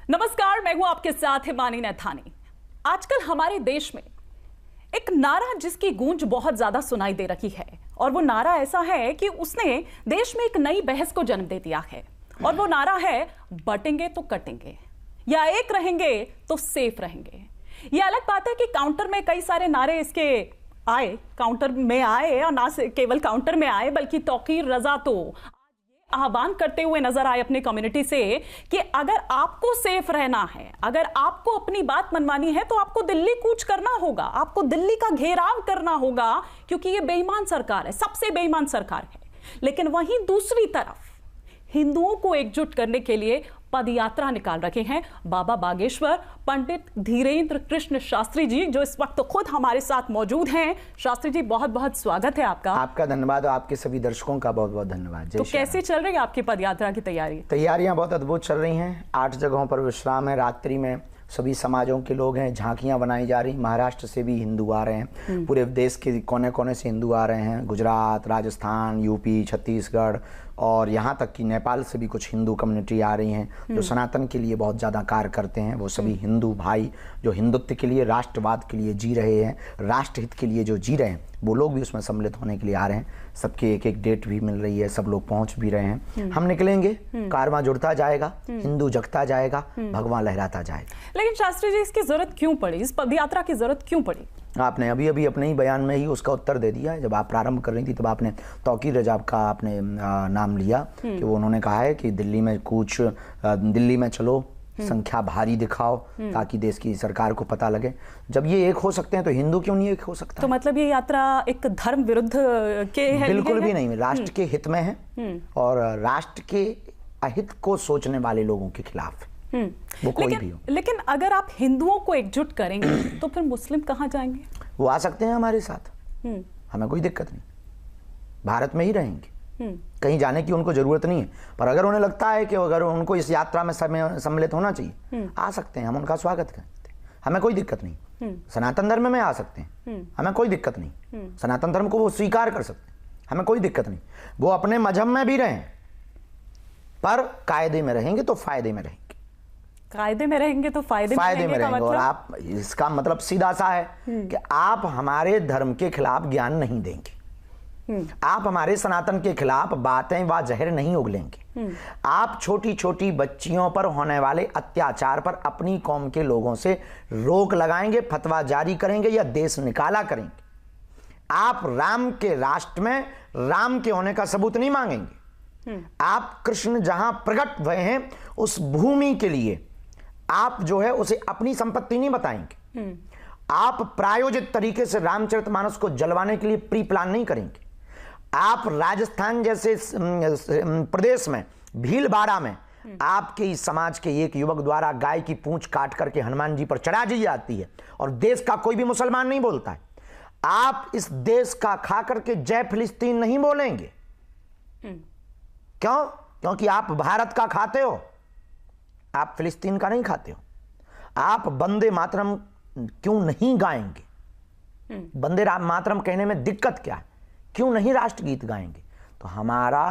नमस्कार, मैं हूं आपके साथ हिमानी नैथानी। आजकल हमारे देश में एक नारा जिसकी गूंज बहुत ज्यादा सुनाई दे रही है, और वो नारा ऐसा है कि उसने देश में एक नई बहस को जन्म दे दिया है। और वो नारा है, बटेंगे तो कटेंगे, या एक रहेंगे तो सेफ रहेंगे। ये अलग बात है कि काउंटर में कई सारे नारे इसके आए, काउंटर में आए, और ना केवल काउंटर में आए बल्कि तौकीर रजा तो आह्वान करते हुए नजर आए अपनी कम्युनिटी से कि अगर आपको सेफ रहना है, अगर आपको अपनी बात मनवानी है, तो आपको दिल्ली कूच करना होगा, आपको दिल्ली का घेराव करना होगा, क्योंकि ये बेईमान सरकार है, सबसे बेईमान सरकार है। लेकिन वहीं दूसरी तरफ हिंदुओं को एकजुट करने के लिए पदयात्रा निकाल रखे हैं बाबा बागेश्वर पंडित धीरेन्द्र कृष्ण शास्त्री जी, जो इस वक्त खुद हमारे साथ मौजूद हैं। शास्त्री जी, बहुत बहुत स्वागत है आपका। आपका धन्यवाद और आपके सभी दर्शकों का बहुत बहुत धन्यवाद। तो कैसे चल रही है आपकी पदयात्रा की तैयारियां बहुत अद्भुत चल रही हैं। 8 जगहों पर विश्राम है, रात्रि में सभी समाजों के लोग हैं, झांकियां बनाई जा रही। महाराष्ट्र से भी हिंदू आ रहे हैं, पूरे देश के कोने कोने से हिंदू आ रहे हैं, गुजरात, राजस्थान, यूपी, छत्तीसगढ़ और यहाँ तक कि नेपाल से भी कुछ हिंदू कम्युनिटी आ रही हैं जो सनातन के लिए बहुत ज़्यादा कार्य करते हैं। वो सभी हिंदू भाई जो हिंदुत्व के लिए, राष्ट्रवाद के लिए जी रहे हैं, राष्ट्रहित के लिए जो जी रहे हैं, वो लोग भी उसमें सम्मिलित होने के लिए आ रहे हैं। सबके एक एक डेट भी मिल रही है, सब लोग पहुंच भी रहे हैं। हम निकलेंगे, कारवां जुड़ता जाएगा, हिंदू जगता जाएगा, भगवान लहराता जाएगा। लेकिन शास्त्री जी, इसकी जरूरत क्यों पड़ी, इस पदयात्रा की जरूरत क्यों पड़ी? आपने अभी अभी अपने ही बयान में ही उसका उत्तर दे दिया है। जब आप प्रारंभ कर रही थी तब आपने तौकीर रजाब का आपने नाम लिया कि वो उन्होंने कहा है कि दिल्ली में कूच, दिल्ली में चलो, संख्या भारी दिखाओ ताकि देश की सरकार को पता लगे। जब ये एक हो सकते हैं तो हिंदू क्यों नहीं एक हो सकता? तो मतलब ये यात्रा एक धर्म विरुद्ध के है? बिल्कुल भी नहीं, राष्ट्र के हित में है और राष्ट्र के अहित को सोचने वाले लोगों के खिलाफ है, वो कोई भी हो। लेकिन अगर आप हिंदुओं को एकजुट करेंगे तो फिर मुस्लिम कहाँ जाएंगे? वो आ सकते हैं हमारे साथ, हमें कोई दिक्कत नहीं, भारत में ही रहेंगे, कहीं जाने की उनको जरूरत नहीं है। पर अगर उन्हें लगता है कि अगर उनको इस यात्रा में सम्मिलित होना चाहिए, आ सकते हैं, हम उनका स्वागत करते हैं, हमें कोई दिक्कत नहीं। सनातन धर्म में आ सकते हैं, हमें कोई दिक्कत नहीं। सनातन धर्म को वो स्वीकार कर सकते हैं, हमें कोई दिक्कत नहीं। वो अपने मजहब में भी रहें, पर कायदे में रहेंगे तो फायदे में रहेंगे। कायदे में रहेंगे तो फायदे में रहेंगे। और आप, इसका मतलब सीधा सा है कि आप हमारे धर्म के खिलाफ ज्ञान नहीं देंगे, आप हमारे सनातन के खिलाफ बातें व जहर नहीं उगलेंगे, आप छोटी छोटी बच्चियों पर होने वाले अत्याचार पर अपनी कौम के लोगों से रोक लगाएंगे, फतवा जारी करेंगे या देश निकाला करेंगे। आप राम के राष्ट्र में राम के होने का सबूत नहीं मांगेंगे। आप कृष्ण जहां प्रकट हुए हैं उस भूमि के लिए आप जो है उसे अपनी संपत्ति नहीं बताएंगे। आप प्रायोजित तरीके से रामचरितमानस को जलवाने के लिए प्री प्लान नहीं करेंगे। आप राजस्थान जैसे प्रदेश में भीलवाड़ा में आपके इस समाज के एक युवक द्वारा गाय की पूंछ काट करके हनुमान जी पर चढ़ा दी जाती है और देश का कोई भी मुसलमान नहीं बोलता है। आप इस देश का खा करके जय फिलिस्तीन नहीं बोलेंगे। क्यों? क्योंकि आप भारत का खाते हो, आप फिलिस्तीन का नहीं खाते हो। आप वंदे मातरम क्यों नहीं गाएंगे? वंदे मातरम कहने में दिक्कत क्या है? क्यों नहीं राष्ट्रगीत गाएंगे? तो हमारा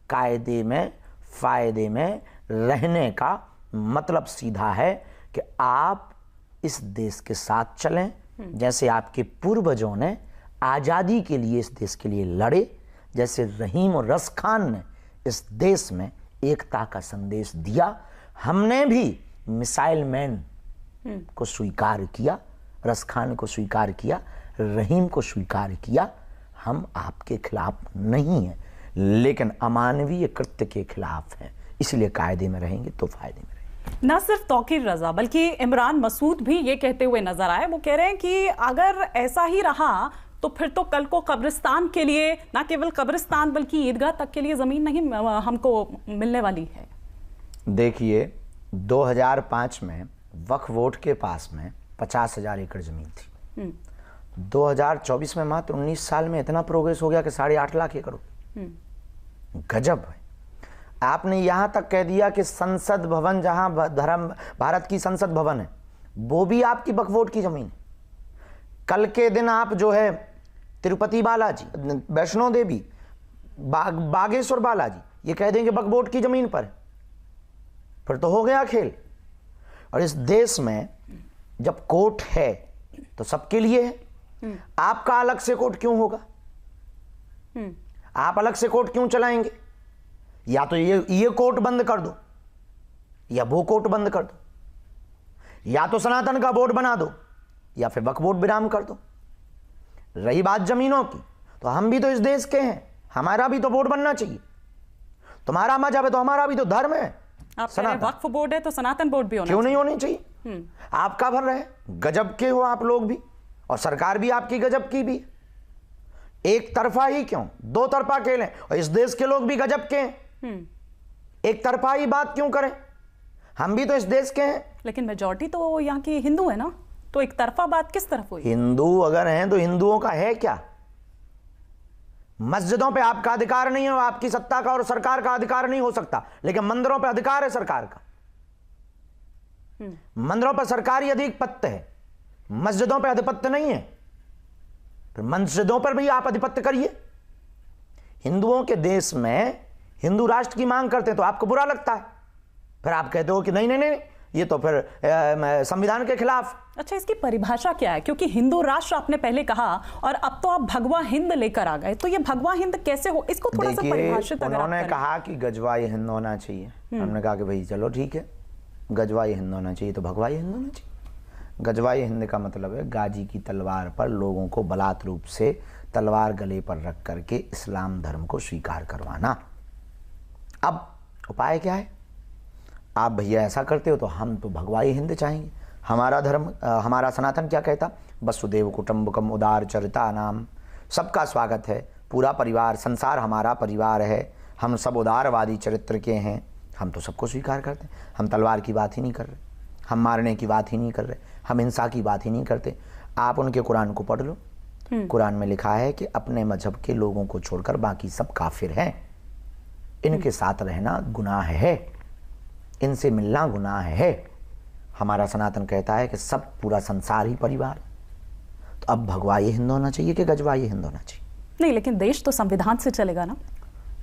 कायदे में फायदे में रहने का मतलब सीधा है कि आप इस देश के साथ चलें, जैसे आपके पूर्वजों ने आज़ादी के लिए इस देश के लिए लड़े, जैसे रहीम और रस खान ने इस देश में एकता का संदेश दिया। हमने भी मिसाइल मैन को स्वीकार किया, रस खान को स्वीकार किया, रहीम को स्वीकार किया। हम आपके खिलाफ नहीं हैं, लेकिन अमानवीय कृत्य के खिलाफ हैं, इसलिए कायदे में रहेंगे तो फायदे में रहेंगे। ना सिर्फ तौकीर रजा बल्कि इमरान मसूद भी ये कहते हुए नजर आए। वो कह रहे हैं कि अगर ऐसा ही रहा तो फिर तो कल को कब्रिस्तान के लिए, ना केवल कब्रिस्तान बल्कि ईदगाह तक के लिए जमीन नहीं हमको मिलने वाली है। देखिए, 2005 में वक्फ बोर्ड के पास में 50,000 एकड़ जमीन थी। 2024 में मात्र 19 साल में इतना प्रोग्रेस हो गया कि 8.5 लाख एकड़। गजब है। आपने यहां तक कह दिया कि संसद भवन, जहां धर्म भारत की संसद भवन है, वो भी आपकी वक्फ बोर्ड की जमीन है। कल के दिन आप जो है तिरुपति बालाजी, वैष्णो देवी, बागेश्वर बालाजी, ये कह देंगे वक्फ बोर्ड की जमीन पर, फिर तो हो गया खेल। और इस देश में जब कोर्ट है तो सबके लिए है। आपका अलग से कोर्ट क्यों होगा? आप अलग से कोर्ट क्यों चलाएंगे? या तो ये कोर्ट बंद कर दो या वो कोर्ट बंद कर दो, या तो सनातन का बोर्ड बना दो या फिर वक्फ बोर्ड विराम कर दो। रही बात जमीनों की, तो हम भी तो इस देश के हैं, हमारा भी तो बोर्ड बनना चाहिए। तुम्हारा मजहब है तो हमारा भी तो धर्म है। वक्फ बोर्ड है तो सनातन बोर्ड भी होना क्यों नहीं होनी चाहिए? आपका भर रहे, गजब के हो आप लोग भी, और सरकार भी आपकी गजब की भी। एक तरफा ही क्यों, दो तरफा खेलें। और इस देश के लोग भी गजब के हैं, एक तरफा ही बात क्यों करें? हम भी तो इस देश के हैं। लेकिन मेजॉरिटी तो यहाँ की हिंदू है ना, तो एक तरफा बात किस तरफ हुई? हिंदू अगर हैं तो हिंदुओं का है क्या? मस्जिदों पे आपका अधिकार नहीं है, आपकी सत्ता का और सरकार का अधिकार नहीं हो सकता, लेकिन मंदिरों पे अधिकार है सरकार का। मंदिरों पर सरकारी अधिपत्य है, मस्जिदों पे आधिपत्य नहीं है। फिर मस्जिदों पर भी आप आधिपत्य करिए। हिंदुओं के देश में हिंदू राष्ट्र की मांग करते हैं तो आपको बुरा लगता है, फिर आप कहते हो कि नहीं नहीं नहीं, ये तो फिर संविधान के खिलाफ। अच्छा, इसकी परिभाषा क्या है? क्योंकि हिंदू राष्ट्र आपने पहले कहा और अब तो आप भगवा हिंद लेकर आ गए, तो ये भगवा हिंद कैसे हो? इसको थोड़ा सा परिभाषित अगर उन्होंने कहा कि गजवाई हिंद होना चाहिए। हमने कहा कि भाई चलो ठीक है, गजवाई हिंद होना चाहिए तो भगवाई हिंद होना चाहिए। गजवाई हिंद का मतलब है गाजी की तलवार पर लोगों को बलात् रूप से तलवार गले पर रख करके इस्लाम धर्म को स्वीकार करवाना। अब उपाय क्या है? आप भैया ऐसा करते हो तो हम तो भगवाई हिंद चाहेंगे। हमारा धर्म, हमारा सनातन क्या कहता? वसुदेव कुटुंबकम उदार चरिता नाम, सबका स्वागत है, पूरा परिवार, संसार हमारा परिवार है, हम सब उदारवादी चरित्र के हैं, हम तो सबको स्वीकार करते हैं। हम तलवार की बात ही नहीं कर रहे, हम मारने की बात ही नहीं कर रहे, हम हिंसा की बात ही नहीं करते। आप उनके कुरान को पढ़ लो, कुरान में लिखा है कि अपने मजहब के लोगों को छोड़कर बाकी सब काफिर हैं, इनके साथ रहना गुनाह है, इनसे मिलना गुनाह है। हमारा सनातन कहता है कि सब पूरा संसार ही परिवार। तो अब भगवाई हिंद होना चाहिए कि गजवाई हिंद होना चाहिए? नहीं, लेकिन देश तो संविधान से चलेगा ना।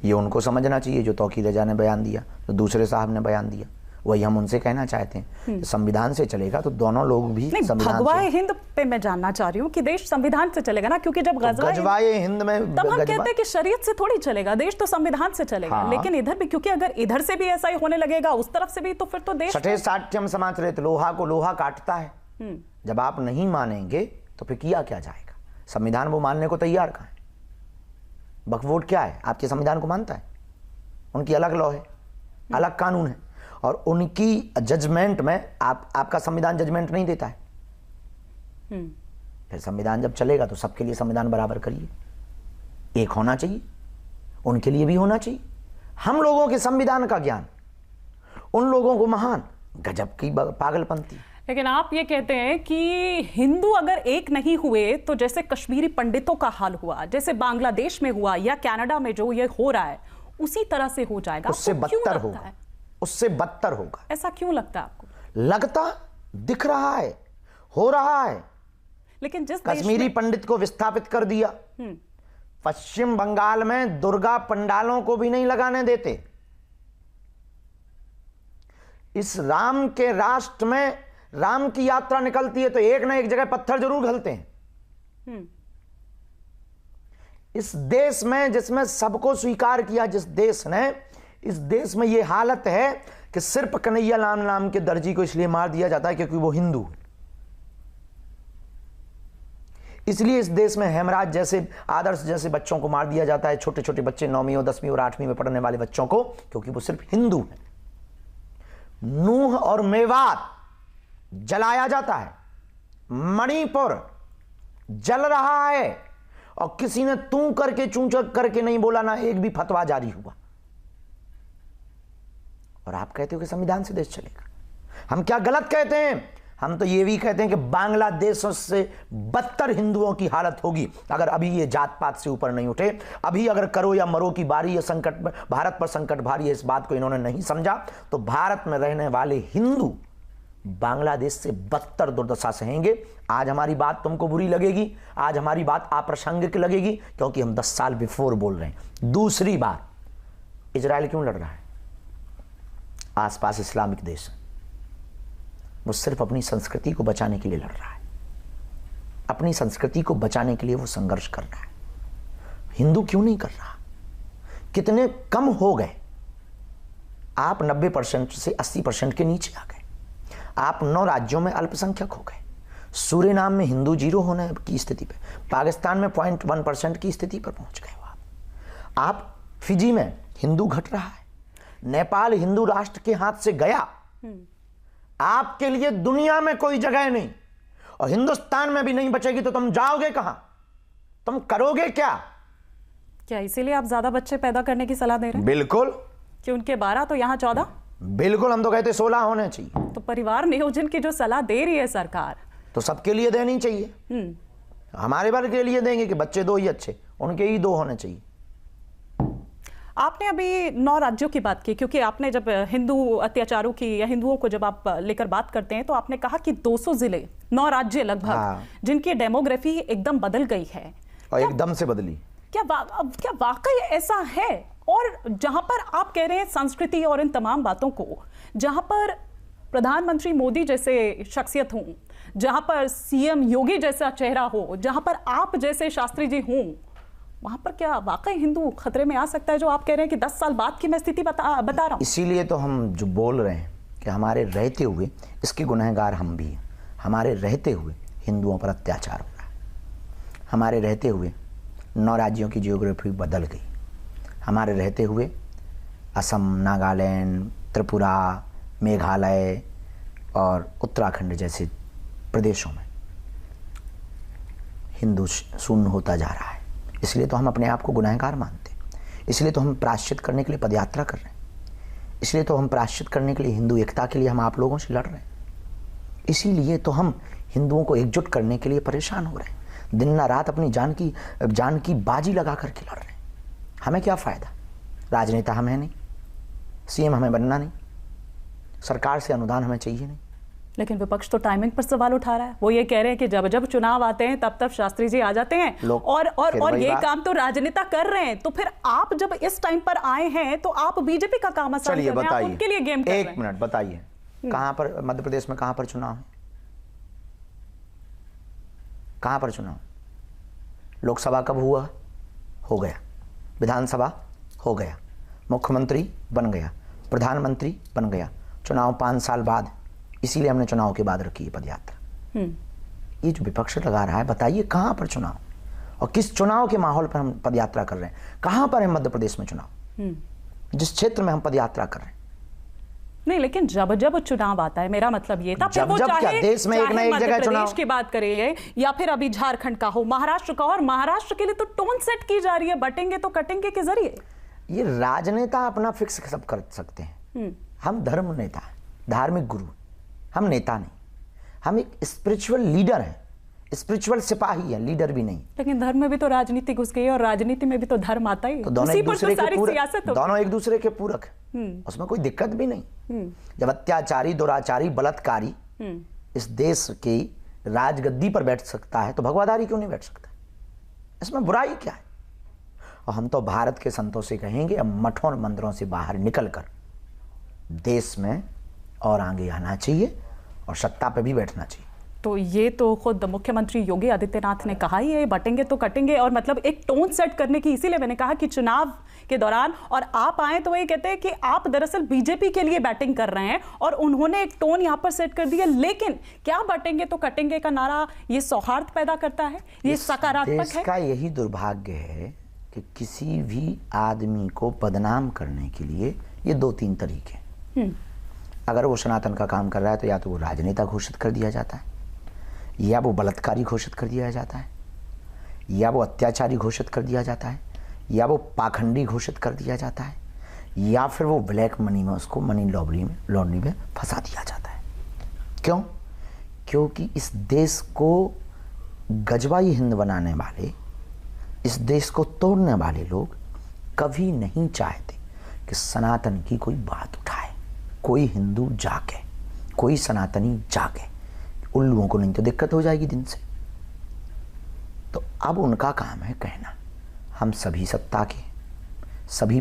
ये उनको समझना चाहिए, जो तौकीर रजा ने बयान दिया, तो दूसरे साहब ने बयान दिया, वही हम उनसे कहना चाहते हैं। संविधान से चलेगा तो दोनों लोग भी भगवाई हिंद पे मैं जानना चाह रही हूँ कि देश संविधान से चलेगा ना, क्योंकि जब गजवाई हिंद में तब हम कहते हैं कि शरीयत से थोड़ी चलेगा, देश तो संविधान से चलेगा। हाँ। लेकिन इधर भी, क्योंकि अगर इधर से भी ऐसा ही होने लगेगा उस तरफ से भी, तो फिर तो देश छठे साठ्यम समाज रहे, लोहा को लोहा काटता है। जब आप नहीं मानेंगे तो फिर किया क्या जाएगा? संविधान वो मानने को तैयार कहाँ है? वक्फ बोर्ड क्या है? आपके संविधान को मानता है? उनकी अलग लॉ है, अलग कानून है, और उनकी जजमेंट में आपका संविधान जजमेंट नहीं देता है। फिर संविधान जब चलेगा तो सबके लिए संविधान बराबर करिए, एक होना चाहिए, उनके लिए भी होना चाहिए। हम लोगों के संविधान का ज्ञान, उन लोगों को महान, गजब की पागलपंती। लेकिन आप ये कहते हैं कि हिंदू अगर एक नहीं हुए तो जैसे कश्मीरी पंडितों का हाल हुआ, जैसे बांग्लादेश में हुआ या कनाडा में जो ये हो रहा है, उसी तरह से हो जाएगा। उससे बदतर होगा, उससे बदतर होगा। ऐसा क्यों लगता है आपको? लगता, दिख रहा है, हो रहा है। लेकिन जिस कश्मीरी पंडित को विस्थापित कर दिया, पश्चिम बंगाल में दुर्गा पंडालों को भी नहीं लगाने देते। इस राम के राष्ट्र में राम की यात्रा निकलती है तो एक ना एक जगह पत्थर जरूर घलते हैं। इस देश में जिसमें सबको स्वीकार किया, जिस देश ने, इस देश में यह हालत है कि सिर्फ कन्हैया लाल नाम के दर्जी को इसलिए मार दिया जाता है क्योंकि वो हिंदू। इसलिए इस देश में हेमराज जैसे आदर्श जैसे बच्चों को मार दिया जाता है, छोटे छोटे बच्चे 9वीं और 10वीं और 8वीं में पढ़ने वाले बच्चों को, क्योंकि वो सिर्फ हिंदू हैं। नूह और मेवात जलाया जाता है, मणिपुर जल रहा है, और किसी ने तू करके चूचक करके नहीं बोला, ना एक भी फतवा जारी हुआ। और आप कहते हो कि संविधान से देश चलेगा। हम क्या गलत कहते हैं? हम तो ये भी कहते हैं कि बांग्लादेश से बदतर हिंदुओं की हालत होगी अगर अभी ये जात पात से ऊपर नहीं उठे। अभी अगर करो या मरो की बारी, या संकट, भारत पर संकट भारी है, इस बात को इन्होंने नहीं समझा, तो भारत में रहने वाले हिंदू बांग्लादेश से बदतर दुर्दशा सहेंगे। आज हमारी बात तुमको बुरी लगेगी, आज हमारी बात अप्रासंगिक लगेगी, क्योंकि हम 10 साल बिफोर बोल रहे हैं। दूसरी बात, इजराइल क्यों लड़ रहा है? आसपास इस्लामिक देश, वो सिर्फ अपनी संस्कृति को बचाने के लिए लड़ रहा है, अपनी संस्कृति को बचाने के लिए वो संघर्ष कर रहा है। हिंदू क्यों नहीं कर रहा? कितने कम हो गए आप, 90% से 80% के नीचे आ गए आप। 9 राज्यों में अल्पसंख्यक हो गए। सूरीनाम में हिंदू 0 होने की स्थिति पे, पाकिस्तान में 0.1% की स्थिति पर पहुंच गए हो आप। फिजी में हिंदू घट रहा है, नेपाल हिंदू राष्ट्र के हाथ से गया। आपके लिए दुनिया में कोई जगह नहीं और हिंदुस्तान में भी नहीं बचेगी, तो तुम जाओगे कहां? तुम करोगे क्या? क्या इसीलिए आप ज्यादा बच्चे पैदा करने की सलाह दे रहे हैं? बिल्कुल। कि उनके 12 तो यहाँ 14? बिल्कुल, हम तो कहते 16 होने चाहिए। तो परिवार नियोजन की जो सलाह दे रही है सरकार, तो सबके लिए देनी चाहिए। हमारे वर्ग के लिए देंगे कि बच्चे 2 ही अच्छे, उनके ही 2 होने चाहिए। आपने अभी 9 राज्यों की बात की, क्योंकि आपने जब हिंदू अत्याचारों की या हिंदुओं को जब आप लेकर बात करते हैं तो आपने कहा कि 200 जिले, 9 राज्य लगभग, हाँ। जिनकी डेमोग्राफी एकदम बदल गई है। और एकदम से बदली। क्या वाकई ऐसा है? और जहां पर आप कह रहे हैं संस्कृति और इन तमाम बातों को, जहां पर प्रधानमंत्री मोदी जैसे शख्सियत हों, जहां पर सीएम योगी जैसा चेहरा हो, जहां पर आप जैसे शास्त्री जी हों, वहां पर क्या वाकई हिंदू खतरे में आ सकता है? जो आप कह रहे हैं कि 10 साल बाद की मैं स्थिति बता रहा हूं। इसीलिए तो हम जो बोल रहे हैं कि हमारे रहते हुए इसके गुनहगार हम भी हैं। हमारे रहते हुए हिंदुओं पर अत्याचार हो रहा है। हमारे रहते हुए 9 राज्यों की जियोग्राफी बदल गई। हमारे रहते हुए असम, नागालैंड, त्रिपुरा, मेघालय और उत्तराखंड जैसे प्रदेशों में हिंदू शून्य होता जा रहा है। इसलिए तो हम अपने आप को गुनहगार मानते हैं। इसलिए तो हम प्रायश्चित करने के लिए पदयात्रा कर रहे हैं। इसलिए तो हम प्रायश्चित करने के लिए, हिंदू एकता के लिए हम आप लोगों से लड़ रहे हैं। इसीलिए तो हम हिंदुओं को एकजुट करने के लिए परेशान हो रहे हैं। दिन ना रात अपनी जान की बाजी लगा करके लड़ रहे हैं। हमें क्या फ़ायदा? राजनेता हम हैं नहीं, सीएम हमें बनना नहीं, सरकार से अनुदान हमें चाहिए नहीं। लेकिन विपक्ष तो टाइमिंग पर सवाल उठा रहा है। वो ये कह रहे हैं कि जब जब चुनाव आते हैं तब तब शास्त्री जी आ जाते हैं और ये काम तो राजनेता कर रहे हैं। तो फिर आप जब इस टाइम पर आए हैं तो आप बीजेपी का काम आसान कर रहे हैं, आप उनके लिए गेम कर रहे हैं। 1 मिनट बताइए, कहां पर मध्य प्रदेश में कहां पर चुनाव है? कहां पर चुनाव? लोकसभा कब हुआ? हो गया। विधानसभा हो गया। मुख्यमंत्री बन गया, प्रधानमंत्री बन गया। चुनाव 5 साल बाद। इसीलिए हमने चुनाव के बाद रखी है पदयात्रा। ये जो विपक्ष लगा रहा है, बताइए कहां पर चुनाव और किस चुनाव के माहौल पर हम पदयात्रा कर रहे हैं? कहां पर है मध्य प्रदेश में चुनाव, जिस क्षेत्र में हम पदयात्रा कर रहे हैं? नहीं, लेकिन जब जब चुनाव आता है, मेरा मतलब ये था, जब क्या देश में एक ना एक जगह चुनाव की बात करें या फिर अभी झारखंड का हो, महाराष्ट्र का, और महाराष्ट्र के लिए तो टोन सेट की जा रही है बटेंगे तो कटेंगे के जरिए। ये राजनेता अपना फिक्स सब कर सकते हैं। हम धर्म नेता, धार्मिक गुरु, हम नेता नहीं। हम एक स्पिरिचुअल लीडर हैं, स्पिरिचुअल सिपाही है, लीडर भी नहीं। लेकिन धर्म में भी तो राजनीति घुस गई और राजनीति में भी तो धर्म आता ही। तो दोनों एक दूसरे के पूरक, उसमें कोई दिक्कत भी नहीं। जब अत्याचारी, दुराचारी, बलात्कारी इस देश की राजगद्दी पर बैठ सकता है तो भगवाधारी क्यों नहीं बैठ सकता? इसमें बुराई क्या है? और हम तो भारत के संतों से कहेंगे, अब मठों और मंदिरों से बाहर निकलकर देश में और आगे आना चाहिए और सत्ता पे भी बैठना चाहिए। तो ये तो खुद मुख्यमंत्री योगी आदित्यनाथ ने कहा ही है, बटेंगे तो कटेंगे, और मतलब एक टोन सेट करने की। इसीलिए मैंने कहा कि चुनाव के दौरान और आप आए तो ये कहते हैं कि आप दरअसल बीजेपी के लिए बैटिंग कर रहे हैं और उन्होंने एक टोन यहां पर सेट कर दिया। लेकिन क्या बटेंगे तो कटेंगे का नारा ये सौहार्द पैदा करता है? ये सकारात्मक है? इसका यही दुर्भाग्य है कि किसी भी आदमी को बदनाम करने के लिए ये 2-3 तरीके। अगर वो सनातन का काम कर रहा है तो या तो वो राजनेता घोषित कर दिया जाता है, या वो बलात्कारी घोषित कर दिया जाता है, या वो अत्याचारी घोषित कर दिया जाता है, या वो पाखंडी घोषित कर दिया जाता है, या फिर वो ब्लैक मनी में, उसको मनी लॉन्ड्री में फंसा दिया जाता है। क्यों? क्योंकि इस देश को गजवाई हिंद बनाने वाले, इस देश को तोड़ने वाले लोग कभी नहीं चाहते कि सनातन की कोई बात उठाए, कोई हिंदू जागे, कोई सनातनी जागे। उल्लुओं को नहीं तो दिक्कत हो जाएगी दिन से। तो अब उनका काम है कहना, हम सभी सत्ता के, सभी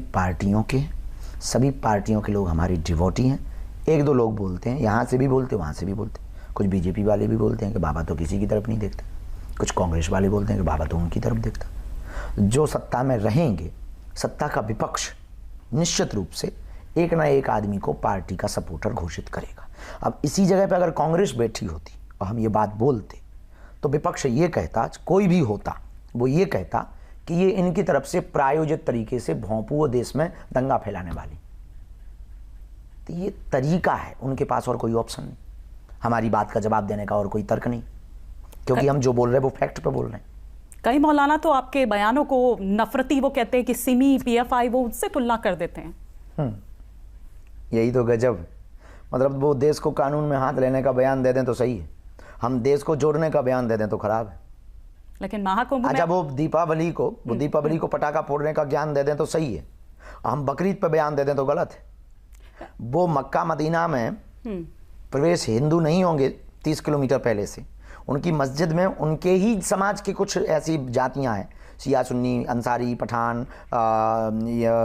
पार्टियों के लोग हमारे डिवोटी हैं, एक दो लोग बोलते हैं, यहाँ से भी बोलते हैं, वहाँ से भी बोलते हैं। कुछ बीजेपी वाले भी बोलते हैं कि बाबा तो किसी की तरफ नहीं देखता। कुछ कांग्रेस वाले बोलते हैं कि बाबा तो उनकी तरफ देखता। जो सत्ता में रहेंगे, सत्ता का विपक्ष निश्चित रूप से एक ना एक आदमी को पार्टी का सपोर्टर घोषित करेगा। अब इसी जगह पे अगर कांग्रेस बैठी होती और हम ये बात बोलते तो विपक्ष ये कहता, कोई भी होता वो ये कहता कि ये इनकी तरफ से प्रायोजित तरीके से भोंपू देश में दंगा फैलाने वाली। तो ये तरीका है उनके पास, और कोई ऑप्शन नहीं। हमारी बात का जवाब देने का और कोई तर्क नहीं, क्योंकि हम जो बोल रहे हैं वो फैक्ट पे बोल रहे हैं। कई मौलाना तो आपके बयानों को नफरती वो कहते हैं कि सिमी, पीएफआई, वो उससे तुलना कर देते हैं। यही तो गजब। मतलब वो देश को कानून में हाथ लेने का बयान दे दें तो सही है, हम देश को जोड़ने का बयान दे दें तो खराब है। लेकिन महाकुंभ में अच्छा, वो दीपावली को पटाखा फोड़ने का ज्ञान दे दें तो सही है, हम बकरीद पे बयान दे दें तो गलत है। वो मक्का मदीना में प्रवेश हिंदू नहीं होंगे 30 किलोमीटर पहले से, उनकी मस्जिद में उनके ही समाज की कुछ ऐसी जातियां हैं, शिया, सुन्नी, अंसारी, पठान,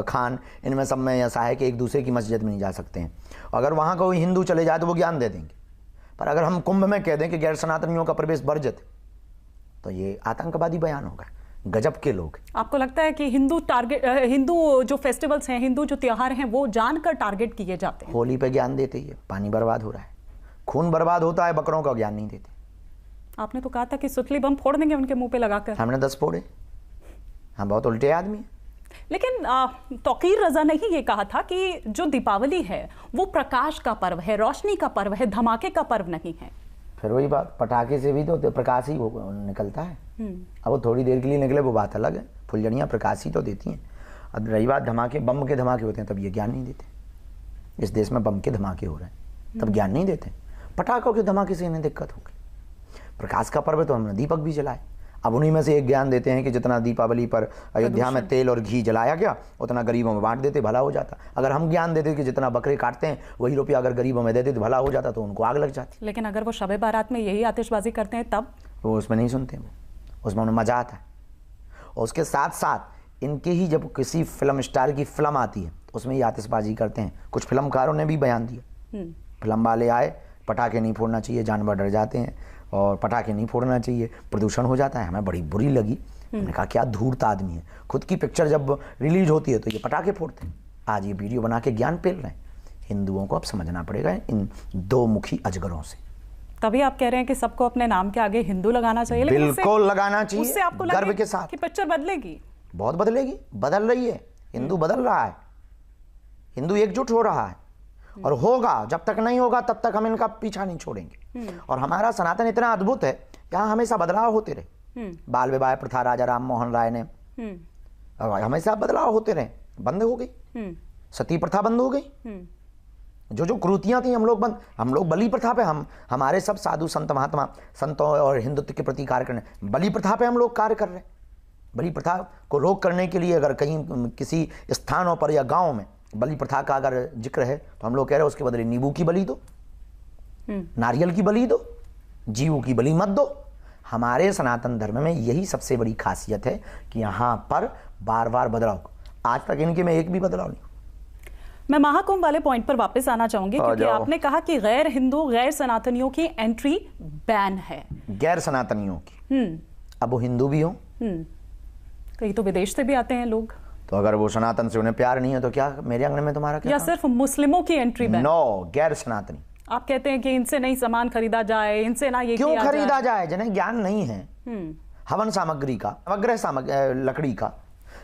खान, इनमें सब में ऐसा है कि एक दूसरे की मस्जिद में नहीं जा सकते हैं। अगर वहाँ कोई हिंदू चले जाए तो वो ज्ञान दे देंगे। पर अगर हम कुंभ में कह दें कि गैर सनातनियों का प्रवेश वर्जित, तो ये आतंकवादी बयान होगा। गजब के लोग। आपको लगता है कि हिंदू जो फेस्टिवल्स हैं, हिंदू जो त्योहार हैं, वो जानकर टारगेट किए जाते हैं? होली पे ज्ञान देते ही है, पानी बर्बाद हो रहा है, खून बर्बाद होता है, बकरों का ज्ञान नहीं देते। आपने तो कहा था कि सुतली बम फोड़ देंगे उनके मुंह पे लगाकर। हमने 10 फोड़े। हम बहुत उल्टे आदमी हैं। लेकिन तौकीर रजा ने ही ये कहा था कि जो दीपावली है वो प्रकाश का पर्व है, रोशनी का पर्व है, धमाके का पर्व नहीं है। फिर वही बात, पटाखे से भी तो प्रकाश ही निकलता है। अब वो थोड़ी देर के लिए निकले वो बात अलग है, फुलझड़ियाँ प्रकाश ही तो देती हैं। अब रही बात धमाके, बम के धमाके होते हैं तब ये ज्ञान नहीं देते। इस देश में बम के धमाके हो रहे हैं तब ज्ञान नहीं देते। पटाखों के धमाके से इन्हें दिक्कत होगी। प्रकाश का पर्व तो हमने दीपक भी जलाए। अब उन्हीं में से एक ज्ञान देते हैं कि जितना दीपावली पर अयोध्या में तेल और घी जलाया गया उतना गरीबों में बांट देते, भला हो जाता। अगर हम ज्ञान देते कि जितना बकरे काटते हैं वही रुपया अगर गरीबों में देते तो भला हो जाता, तो उनको आग लग जाती। लेकिन अगर वो शब बारात में यही आतिशबाजी करते हैं तब वो उसमें नहीं सुनते, वो उसमें उन्हें मजा आता है। और उसके साथ साथ इनके ही जब किसी फिल्म स्टार की फिल्म आती है तो उसमें ये आतिशबाजी करते हैं। कुछ फिल्मकारों ने भी बयान दिया, फिल्म वाले आए, पटाखे नहीं फोड़ना चाहिए, जानवर डर जाते हैं और पटाखे नहीं फोड़ना चाहिए, प्रदूषण हो जाता है। हमें बड़ी बुरी लगी। हमने कहा क्या धूर्त आदमी है, खुद की पिक्चर जब रिलीज होती है तो ये पटाखे फोड़ते हैं। आज ये वीडियो बना के ज्ञान पेल रहे हैं। हिंदुओं को अब समझना पड़ेगा इन दो मुखी अजगरों से। तभी आप कह रहे हैं कि सबको अपने नाम के आगे हिंदू लगाना चाहिए। बिल्कुल लगाना चाहिए, उससे आपको गर्व के साथ कि पिक्चर बदलेगी। बहुत बदलेगी, बदल रही है। हिंदू बदल रहा है, हिंदू एकजुट हो रहा है और होगा। जब तक नहीं होगा तब तक हम इनका पीछा नहीं छोड़ेंगे। और हमारा सनातन इतना अद्भुत है, यहाँ हमेशा बदलाव होते रहे। बाल विवाह प्रथा राजा राम मोहन राय ने हमेशा बदलाव होते रहे, बंद हो गई। सती प्रथा बंद हो गई। जो कुरीतियां थी हम लोग बलि प्रथा पे, हमारे सब साधु संत महात्मा संतों और हिंदुत्व के प्रति कार्य करने, बलि प्रथा पे हम लोग कार्य कर रहे हैं। बलि प्रथा को रोक करने के लिए अगर कहीं किसी स्थानों पर या गाँव में बलि प्रथा का अगर जिक्र है तो हम लोग कह रहे हैं उसके बदले नींबू की बलि दो, नारियल की बलि दो, जीव की बलि मत दो। हमारे सनातन धर्म में यही सबसे बड़ी खासियत है कि यहाँ पर बार बार बदलाव। आज तक इनके में एक भी बदलाव नहीं। मैं महाकुंभ वाले पॉइंट पर वापस आना चाहूंगी क्योंकि आपने कहा कि गैर हिंदू, गैर सनातनियों की एंट्री बैन है। गैर सनातनियों की, अब वो हिंदू भी हो, कहीं तो विदेश से भी आते हैं लोग, तो अगर वो सनातन से उन्हें प्यार नहीं है तो क्या मेरे अंगने में तुम्हारा क्या? या सिर्फ मुस्लिमों की एंट्री बैन? नो, गैर सनातनी। आप कहते हैं कि इनसे नहीं सामान खरीदा जाए, इनसे ना ये क्यों खरीदा जाए? जिन्हें ज्ञान नहीं है हवन सामग्री का, नवग्रह लकड़ी का,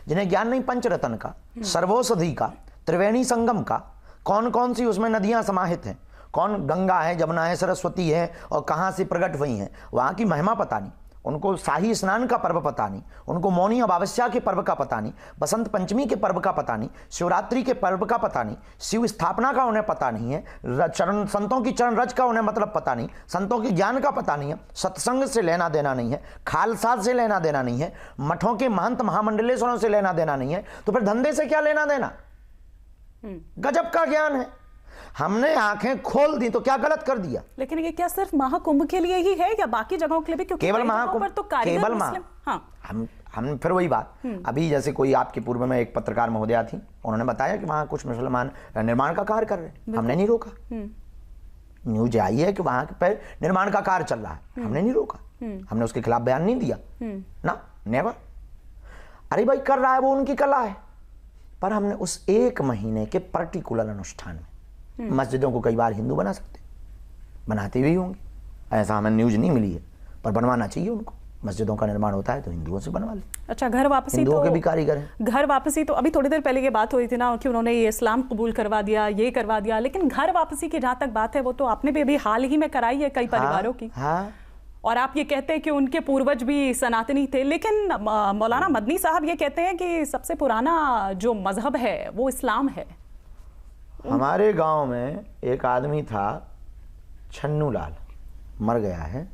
जिन्हें ज्ञान नहीं पंचरत्न का, सर्वौषधि का, त्रिवेणी संगम का, कौन कौन सी उसमें नदियां समाहित हैं, कौन गंगा है, जमुना है, सरस्वती है और कहां से प्रकट हुई हैं, वहां की महिमा पता नहीं उनको, शाही स्नान का पर्व पता नहीं उनको, मौनी अमावस्या के पर्व का पता नहीं, बसंत पंचमी के पर्व का पता नहीं, शिवरात्रि के पर्व का पता नहीं, शिव स्थापना का उन्हें पता नहीं है, चरण संतों की चरण रज का उन्हें मतलब पता नहीं, संतों के ज्ञान का पता नहीं है, सत्संग से लेना देना नहीं है, खालसा से लेना देना नहीं है, मठों के महंत महामंडलेश्वरों से लेना देना नहीं है, तो फिर धंधे से क्या लेना देना? गजब का ज्ञान है। हमने आंखें खोल दी तो क्या गलत कर दिया? लेकिन ये क्या सिर्फ महाकुंभ के लिए ही है या बाकी जगहों के लिए भी? क्योंकि केवल महाकुंभ पर तो केवल हाँ। हम फिर वही बात, अभी जैसे कोई आपके पूर्व में एक पत्रकार महोदया थी, उन्होंने बताया कि वहाँ कुछ मुसलमान निर्माण का कार्य कर रहे हैं, हमने नहीं रोका। न्यूज आई है कि वहाँ पे निर्माण का कार्य चल रहा है, हमने नहीं रोका, हमने उसके खिलाफ बयान नहीं दिया ना, नेवर। अरे भाई कर रहा है वो उनकी कला है, पर हमने उस 1 महीने के पर्टिकुलर अनुष्ठान में मस्जिदों को कई बार हिंदू बना सकते, बनाते भी होंगे, ऐसा हमें न्यूज नहीं मिली है, पर बनवाना चाहिए उनको। मस्जिदों का निर्माण होता है तो हिंदुओं से बनवा ले। अच्छा, घर वापसी हिंदुओं तो के भी कारीगर हैं। घर वापसी तो अभी थोड़ी देर पहले ये बात हुई थी ना कि उन्होंने ये इस्लाम कबूल करवा दिया, ये करवा दिया, लेकिन घर वापसी की जहां तक बात है वो तो आपने भी अभी हाल ही में कराई है कई परिवारों की। हाँ। और आप ये कहते हैं कि उनके पूर्वज भी सनातनी थे, लेकिन मौलाना मदनी साहब ये कहते हैं कि सबसे पुराना जो मजहब है वो इस्लाम है। हमारे गांव में एक आदमी था, छन्नू लाल, मर गया है,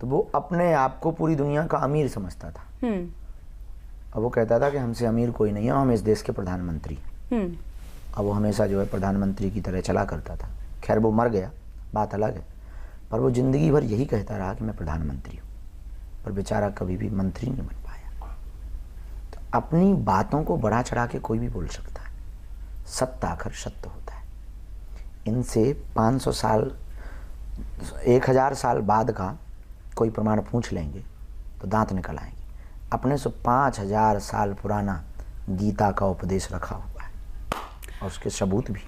तो वो अपने आप को पूरी दुनिया का अमीर समझता था। अब वो कहता था कि हमसे अमीर कोई नहीं है, हम इस देश के प्रधानमंत्री। अब वो हमेशा जो है प्रधानमंत्री की तरह चला करता था। खैर वो मर गया, बात अलग है, पर वो जिंदगी भर यही कहता रहा कि मैं प्रधानमंत्री हूँ, पर बेचारा कभी भी मंत्री नहीं बन पाया। तो अपनी बातों को बढ़ा चढ़ा के कोई भी बोल सकता है, सत्य आखिर सत्य होता है। इनसे 500 साल 1000 साल बाद का कोई प्रमाण पूछ लेंगे तो दांत निकल आएंगे। अपने से 5000 साल पुराना गीता का उपदेश रखा हुआ है और उसके सबूत भी।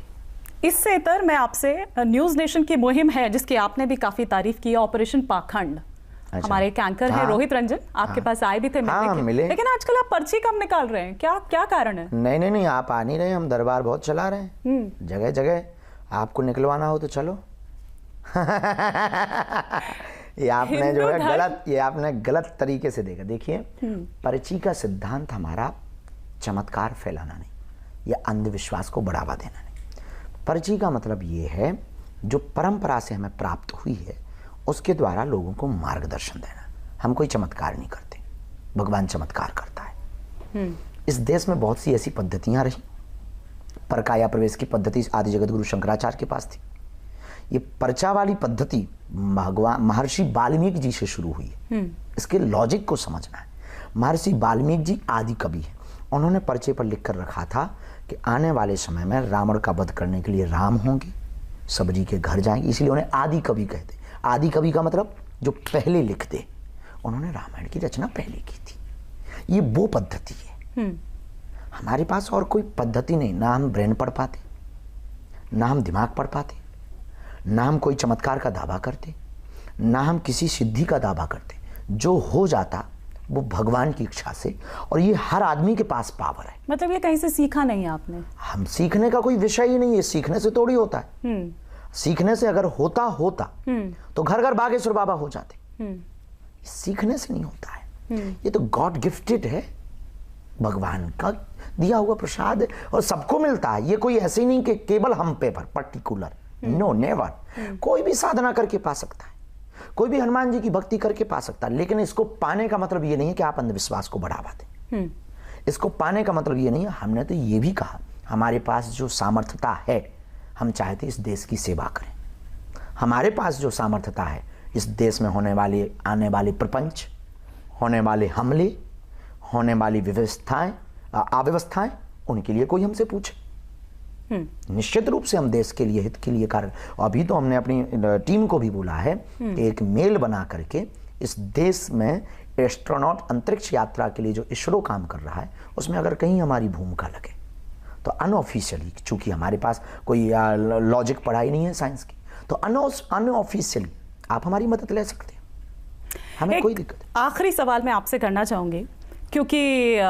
इससे इतर मैं आपसे न्यूज नेशन की मुहिम है जिसकी आपने भी काफी तारीफ की है, ऑपरेशन पाखंड। अच्छा। हमारे एक एंकर है रोहित रंजन, आपके पास आए भी थे मिले। लेकिन आजकल आप पर्ची कब निकाल रहे हैं, क्या क्या कारण है? नहीं, आप आ नहीं रहे, हम दरबार बहुत चला रहे हैं जगह जगह। आपको निकलवाना हो तो चलो। ये आपने गलत तरीके से देखा। देखिए, पर्ची का सिद्धांत हमारा चमत्कार फैलाना नहीं, या अंधविश्वास को बढ़ावा देना नहीं। पर्ची का मतलब ये है जो परंपरा से हमें प्राप्त हुई है उसके द्वारा लोगों को मार्गदर्शन देना। हम कोई चमत्कार नहीं करते, भगवान चमत्कार करता है। इस देश में बहुत सी ऐसी पद्धतियां रही। परकाया प्रवेश की पद्धति आदि जगत गुरु शंकराचार्य के पास थी। ये पर्चा वाली पद्धति भगवान महर्षि वाल्मीकि जी से शुरू हुई है। इसके लॉजिक को समझना है। महर्षि वाल्मीकि जी आदि कवि हैं। उन्होंने पर्चे पर लिख कर रखा था कि आने वाले समय में रावण का वध करने के लिए राम होंगे, सबरी के घर जाएंगे, इसलिए उन्हें आदि कवि कहते। आदि कवि का मतलब जो पहले लिखते। उन्होंने रामायण की रचना पहले की थी। ये वो पद्धति है। हमारे पास और कोई पद्धति नहीं। ना हम ब्रेन पढ़ पाते, ना हम दिमाग पढ़ पाते, ना हम कोई चमत्कार का दावा करते, ना हम किसी सिद्धि का दावा करते। जो हो जाता वो भगवान की इच्छा से, और ये हर आदमी के पास पावर है। मतलब ये कहीं से सीखा नहीं आपने? हम सीखने का कोई विषय ही नहीं है। सीखने से थोड़ी होता है। सीखने से अगर होता तो घर घर बागेश्वर बाबा हो जाते। सीखने से नहीं होता है। ये तो गॉड गिफ्टेड है, भगवान का दिया हुआ प्रसाद है और सबको मिलता है। ये कोई ऐसे ही नहीं कि केवल हम पे पर पर्टिकुलर, नो नेवर। कोई भी साधना करके पा सकता है, कोई भी हनुमान जी की भक्ति करके पा सकता है। लेकिन इसको पाने का मतलब ये नहीं है कि आप अंधविश्वास को बढ़ावा दें। इसको पाने का मतलब ये नहीं है। हमने तो ये भी कहा हमारे पास जो सामर्थ्यता है, हम चाहते इस देश की सेवा करें। हमारे पास जो सामर्थ्यता है, इस देश में होने वाले आने वाले प्रपंच, होने वाले हमले, होने वाली व्यवस्थाएं अव्यवस्थाएं, उनके लिए कोई हमसे पूछे। निश्चित रूप से हम देश के लिए, हित के लिए कार्य। अभी तो हमने अपनी टीम को भी बोला है कि एक मेल बना करके इस देश में एस्ट्रोनॉट अंतरिक्ष यात्रा के लिए जो इसरो काम कर रहा है, उसमें अगर कहीं हमारी भूमिका लगे तो अनऑफिशियली, चूंकि हमारे पास कोई लॉजिक पढ़ाई नहीं है साइंस की, तो अनऑफिशियली आप हमारी मदद ले सकते हैं। हमें कोई दिक्कत नहीं। आखिरी सवाल मैं आपसे करना चाहूंगी, क्योंकि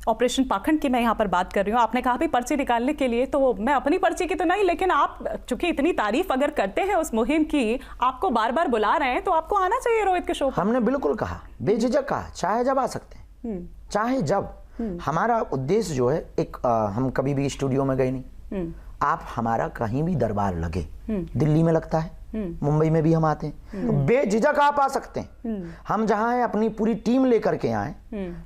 ऑपरेशन पाखंड की मैं यहाँ पर बात कर रही हूँ। आपने कहा भी पर्ची निकालने के लिए, तो मैं अपनी पर्ची की तो नहीं, लेकिन आप चूंकि इतनी तारीफ अगर करते हैं उस मुहिम की, आपको बार बार बुला रहे हैं, तो आपको आना चाहिए रोहित के शो पर। हमने बिल्कुल कहा, बेझिझक कहा, चाहे जब आ सकते हैं, चाहे जब। हमारा उद्देश्य जो है, एक हम कभी भी स्टूडियो में गए नहीं। आप हमारा कहीं भी दरबार लगे, दिल्ली में लगता है, मुंबई में भी हम आते हैं, तो बेझिझक आप आ सकते हैं। हम जहां हैं अपनी पूरी टीम लेकर के आए।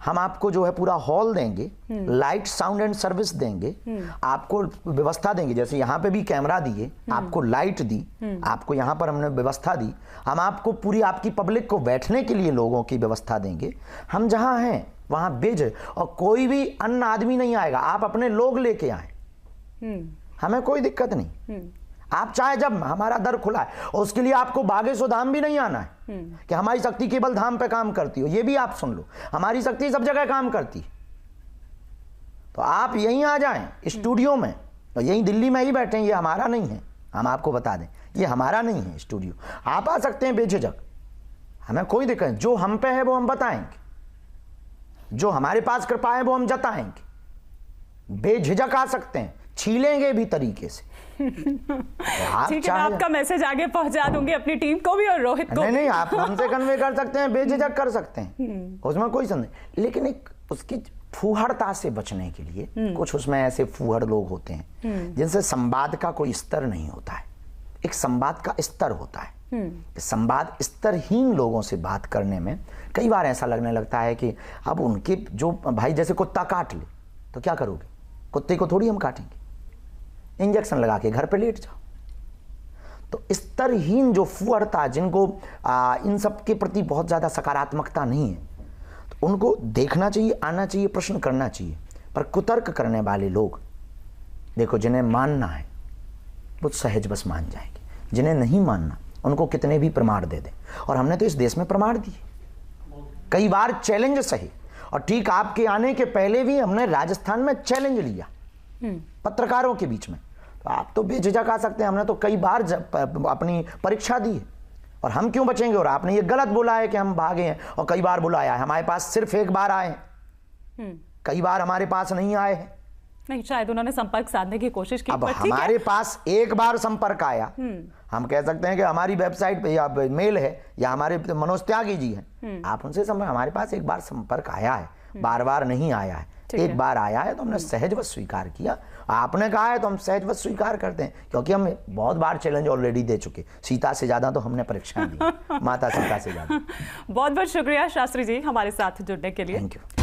हम आपको जो है पूरा हॉल देंगे, लाइट साउंड एंड सर्विस देंगे, आपको व्यवस्था देंगे। जैसे यहाँ पे भी कैमरा दिए, आपको लाइट दी, आपको यहाँ पर हमने व्यवस्था दी। हम आपको पूरी आपकी पब्लिक को बैठने के लिए लोगों की व्यवस्था देंगे। हम जहां हैं वहां बेझिझक, और कोई भी अन्य आदमी नहीं आएगा, आप अपने लोग लेके आए, हमें कोई दिक्कत नहीं। आप चाहे, जब हमारा दर खुला है, और उसके लिए आपको बागेश्वर धाम भी नहीं आना है कि हमारी शक्ति केवल धाम पे काम करती हो, ये भी आप सुन लो, हमारी शक्ति सब जगह काम करती है। तो आप यहीं आ जाएं स्टूडियो में, और यहीं दिल्ली में ही बैठे हैं, ये हमारा नहीं है, हम आपको बता दें, ये हमारा नहीं है स्टूडियो। आप आ सकते हैं बेझिझक, हमें कोई दिक्कत नहीं। जो हम पे है वो हम बताएंगे, जो हमारे पास कृपा है वो हम जताएंगे, बेझिझक आ सकते हैं, छीलेंगे भी तरीके से। ठीक है, मैं आपका मैसेज आगे पहुंचा दूंगी अपनी टीम को भी और रोहित को। नहीं, आप हमसे कन्वे कर सकते हैं, बेझिझक कर सकते हैं, उसमें कोई संदेह। लेकिन एक उसकी फूहड़ता से बचने के लिए कुछ उसमें ऐसे फूहड़ लोग होते हैं जिनसे संवाद का कोई स्तर नहीं होता है। एक संवाद का स्तर होता है, संवाद स्तरहीन लोगों से बात करने में कई बार ऐसा लगने लगता है कि अब उनके जो भाई, जैसे कुत्ता काट ले तो क्या करोगे, कुत्ते को थोड़ी हम काटेंगे, इंजेक्शन लगा के घर पे लेट जाओ। तो स्तरहीन जो फूहड़ता, जिनको इन सब के प्रति बहुत ज़्यादा सकारात्मकता नहीं है, तो उनको देखना चाहिए, आना चाहिए, प्रश्न करना चाहिए। पर कुतर्क करने वाले लोग देखो, जिन्हें मानना है वो सहज बस मान जाएंगे, जिन्हें नहीं मानना उनको कितने भी प्रमाण दे दें। और हमने तो इस देश में प्रमाण दिए, कई बार चैलेंज सही, और ठीक आपके आने के पहले भी हमने राजस्थान में चैलेंज लिया पत्रकारों के बीच में। तो आप तो बेझिझक आ सकते हैं, हमने तो कई बार अपनी परीक्षा दी है, और हम क्यों बचेंगे। और आपने ये गलत बोला है कि हम भागे हैं, और कई बार बुलाया है, हमारे पास सिर्फ एक बार आए हैं, कई बार हमारे पास नहीं आए हैं। नहीं, शायद उन्होंने संपर्क साधने की कोशिश की, अब हमारे पास एक बार संपर्क आया, हम कह सकते हैं कि हमारी वेबसाइट पे या मेल है, या हमारे मनोज त्यागी जी हैं, आप उनसे हमारे पास एक बार संपर्क आया है, बार बार नहीं आया है। एक बार आया है तो हमने सहजवश स्वीकार किया, आपने कहा है तो हम सहजवश स्वीकार करते हैं, क्योंकि हम बहुत बार चैलेंज ऑलरेडी दे चुके। सीता से ज्यादा तो हमने परीक्षाएं दी, माता सीता से ज्यादा। बहुत बहुत शुक्रिया शास्त्री जी हमारे साथ जुड़ने के लिए। Thank you.